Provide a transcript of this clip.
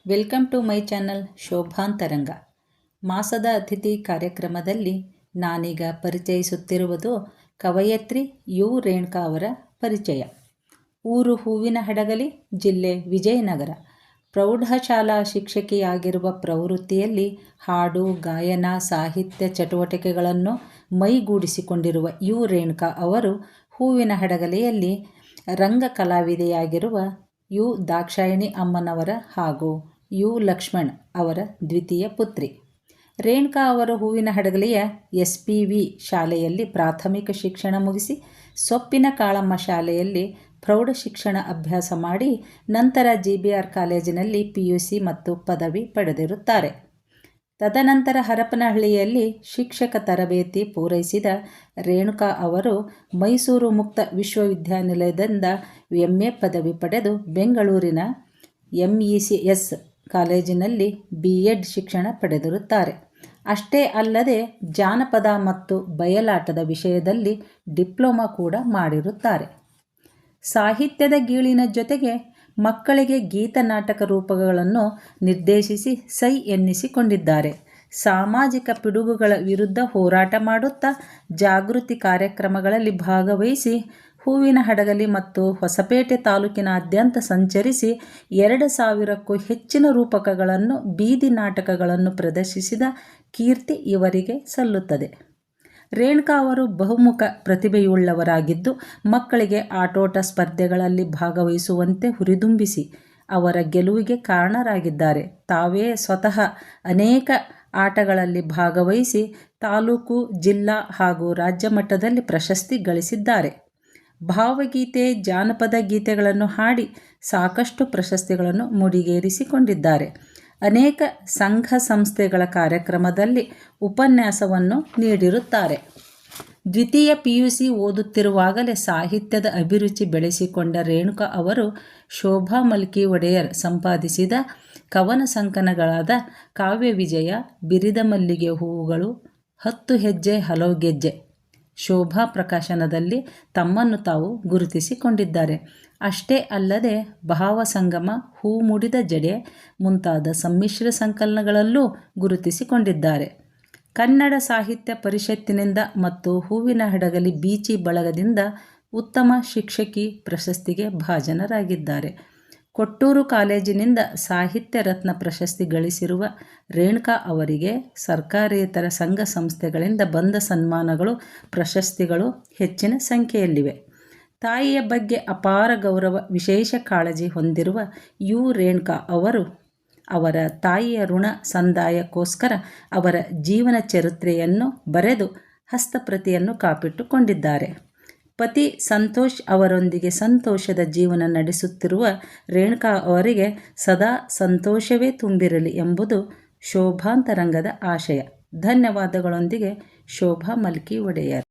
Welcome to my channel Shobhantaranga. ಮಾಸದ ಅತಿಥಿ ಕಾರ್ಯಕ್ರಮದಲ್ಲಿ ನಾನೀಗ ಪರಿಚಯಿಸುತ್ತಿರುವುದು ಕವಯತ್ರಿ ಯು ರೇಣುಕಾ ಅವರ ಪರಿಚಯ. ಊರು ಹೂವಿನಹಡಗಲಿ, ಜಿಲ್ಲೆ ವಿಜಯನಗರ. ಪ್ರೌಢಶಾಲಾ ಶಿಕ್ಷಕಿಯಾಗಿರುವ ಪ್ರವೃತ್ತಿಯಲ್ಲಿ ಹಾಡು, ಗಾಯನ, ಸಾಹಿತ್ಯ ಚಟುವಟಿಕೆಗಳನ್ನು ಮೈಗೂಡಿಸಿಕೊಂಡಿರುವ ಯು ರೇಣುಕಾ ಅವರು ಹೂವಿನಹಡಗಲಿಯಲ್ಲಿ ರಂಗ ಕಲಾವಿದೆಯಾಗಿರುವ ಯು ದಾಕ್ಷಾಯಿಣಿ ಅಮ್ಮನವರ ಹಾಗೂ ಯು ಲಕ್ಷ್ಮಣ್ ಅವರ ದ್ವಿತೀಯ ಪುತ್ರಿ. ರೇಣುಕಾ ಅವರು ಹೂವಿನಹಡಗಲಿಯ SPV ಶಾಲೆಯಲ್ಲಿ ಪ್ರಾಥಮಿಕ ಶಿಕ್ಷಣ ಮುಗಿಸಿ ಸೊಪ್ಪಿನ ಕಾಳಮ್ಮ ಶಾಲೆಯಲ್ಲಿ ಪ್ರೌಢ ಶಿಕ್ಷಣ ಅಭ್ಯಾಸ ಮಾಡಿ ನಂತರ GBR ಕಾಲೇಜಿನಲ್ಲಿ PUC ಮತ್ತು ಪದವಿ ಪಡೆದಿರುತ್ತಾರೆ. ತದನಂತರ ಹರಪನಹಳ್ಳಿಯಲ್ಲಿ ಶಿಕ್ಷಕ ತರಬೇತಿ ಪೂರೈಸಿದ ರೇಣುಕಾ ಅವರು ಮೈಸೂರು ಮುಕ್ತ ವಿಶ್ವವಿದ್ಯಾನಿಲಯದಿಂದ MA ಪದವಿ ಪಡೆದು ಬೆಂಗಳೂರಿನ MECS ಕಾಲೇಜಿನಲ್ಲಿ B.Ed ಶಿಕ್ಷಣ ಪಡೆದಿರುತ್ತಾರೆ. ಅಷ್ಟೇ ಅಲ್ಲದೆ ಜಾನಪದ ಮತ್ತು ಬಯಲಾಟದ ವಿಷಯದಲ್ಲಿ ಡಿಪ್ಲೊಮಾ ಕೂಡ ಮಾಡಿರುತ್ತಾರೆ. ಸಾಹಿತ್ಯದ ಗೀಳಿನ ಜೊತೆಗೆ ಮಕ್ಕಳಿಗೆ ಗೀತ ನಾಟಕ ರೂಪಗಳನ್ನು ನಿರ್ದೇಶಿಸಿ ಸೈ ಎನ್ನಿಸಿಕೊಂಡಿದ್ದಾರೆ. ಸಾಮಾಜಿಕ ಪಿಡುಗುಗಳ ವಿರುದ್ಧ ಹೋರಾಟ ಮಾಡುತ್ತಾ ಜಾಗೃತಿ ಕಾರ್ಯಕ್ರಮಗಳಲ್ಲಿ ಭಾಗವಹಿಸಿ ಹೂವಿನಹಡಗಲಿ ಮತ್ತು ಹೊಸಪೇಟೆ ತಾಲೂಕಿನಾದ್ಯಂತ ಸಂಚರಿಸಿ 2,000ಕ್ಕೂ ಹೆಚ್ಚಿನ ರೂಪಕಗಳನ್ನು, ಬೀದಿ ನಾಟಕಗಳನ್ನು ಪ್ರದರ್ಶಿಸಿದ ಕೀರ್ತಿ ಇವರಿಗೆ ಸಲ್ಲುತ್ತದೆ. ರೇಣುಕಾ ಅವರು ಬಹುಮುಖ ಪ್ರತಿಭೆಯುಳ್ಳವರಾಗಿದ್ದು ಮಕ್ಕಳಿಗೆ ಆಟೋಟ ಸ್ಪರ್ಧೆಗಳಲ್ಲಿ ಭಾಗವಹಿಸುವಂತೆ ಹುರಿದುಂಬಿಸಿ ಅವರ ಗೆಲುವಿಗೆ ಕಾರಣರಾಗಿದ್ದಾರೆ. ತಾವೇ ಸ್ವತಃ ಅನೇಕ ಆಟಗಳಲ್ಲಿ ಭಾಗವಹಿಸಿ ತಾಲೂಕು, ಜಿಲ್ಲಾ ಹಾಗೂ ರಾಜ್ಯ ಮಟ್ಟದಲ್ಲಿ ಪ್ರಶಸ್ತಿ ಗಳಿಸಿದ್ದಾರೆ. ಭಾವಗೀತೆ, ಜಾನಪದ ಗೀತೆಗಳನ್ನು ಹಾಡಿ ಸಾಕಷ್ಟು ಪ್ರಶಸ್ತಿಗಳನ್ನು ಮುಡಿಗೇರಿಸಿಕೊಂಡಿದ್ದಾರೆ. ಅನೇಕ ಸಂಘ ಸಂಸ್ಥೆಗಳ ಕಾರ್ಯಕ್ರಮದಲ್ಲಿ ಉಪನ್ಯಾಸವನ್ನು ನೀಡಿರುತ್ತಾರೆ. ದ್ವಿತೀಯ PUC ಓದುತ್ತಿರುವಾಗಲೇ ಸಾಹಿತ್ಯದ ಅಭಿರುಚಿ ಬೆಳೆಸಿಕೊಂಡ ರೇಣುಕಾ ಅವರು ಶೋಭಾ ಮಲ್ಕಿ ಒಡೆಯರ್ ಸಂಪಾದಿಸಿದ ಕವನ ಸಂಕಲನಗಳಾದ ಕಾವ್ಯವಿಜಯ, ಬಿರಿದ ಮಲ್ಲಿಗೆ ಹೂವುಗಳು, 10 ಹೆಜ್ಜೆ ಹಲವು ಗೆಜ್ಜೆ, ಶೋಭಾ ಪ್ರಕಾಶನದಲ್ಲಿ ತಮ್ಮನ್ನು ತಾವು ಗುರುತಿಸಿಕೊಂಡಿದ್ದಾರೆ. ಅಷ್ಟೇ ಅಲ್ಲದೆ ಭಾವಸಂಗಮ, ಹೂ ಮುಡಿದ ಜಡೆ ಮುಂತಾದ ಸಮ್ಮಿಶ್ರ ಸಂಕಲನಗಳಲ್ಲೂ ಗುರುತಿಸಿಕೊಂಡಿದ್ದಾರೆ. ಕನ್ನಡ ಸಾಹಿತ್ಯ ಪರಿಷತ್ತಿನಿಂದ ಮತ್ತು ಹೂವಿನಹಡಗಲಿ ಬೀಚಿ ಬಳಗದಿಂದ ಉತ್ತಮ ಶಿಕ್ಷಕಿ ಪ್ರಶಸ್ತಿಗೆ ಭಾಜನರಾಗಿದ್ದಾರೆ. ಕೊಟ್ಟೂರು ಕಾಲೇಜಿನಿಂದ ಸಾಹಿತ್ಯ ರತ್ನ ಪ್ರಶಸ್ತಿ ಗಳಿಸಿರುವ ರೇಣುಕಾ ಅವರಿಗೆ ಸರ್ಕಾರೇತರ ಸಂಘ ಸಂಸ್ಥೆಗಳಿಂದ ಬಂದ ಸನ್ಮಾನಗಳು, ಪ್ರಶಸ್ತಿಗಳು ಹೆಚ್ಚಿನ ಸಂಖ್ಯೆಯಲ್ಲಿವೆ. ತಾಯಿಯ ಬಗ್ಗೆ ಅಪಾರ ಗೌರವ, ವಿಶೇಷ ಕಾಳಜಿ ಹೊಂದಿರುವ ಯು ರೇಣುಕಾ ಅವರು ಅವರ ತಾಯಿಯ ಋಣ ಸಂದಾಯಕ್ಕೋಸ್ಕರ ಅವರ ಜೀವನ ಚರಿತ್ರೆಯನ್ನು ಬರೆದು ಹಸ್ತಪ್ರತಿಯನ್ನು ಕಾಪಿಟ್ಟುಕೊಂಡಿದ್ದಾರೆ. ಪತಿ ಸಂತೋಷ್ ಅವರೊಂದಿಗೆ ಸಂತೋಷದ ಜೀವನ ನಡೆಸುತ್ತಿರುವ ರೇಣುಕಾ ಅವರಿಗೆ ಸದಾ ಸಂತೋಷವೇ ತುಂಬಿರಲಿ ಎಂಬುದು ಶೋಭಾಂತರಂಗದ ಆಶಯ. ಧನ್ಯವಾದಗಳೊಂದಿಗೆ ಶೋಭಾ ಮಲ್ಕಿ ಒಡೆಯರ್.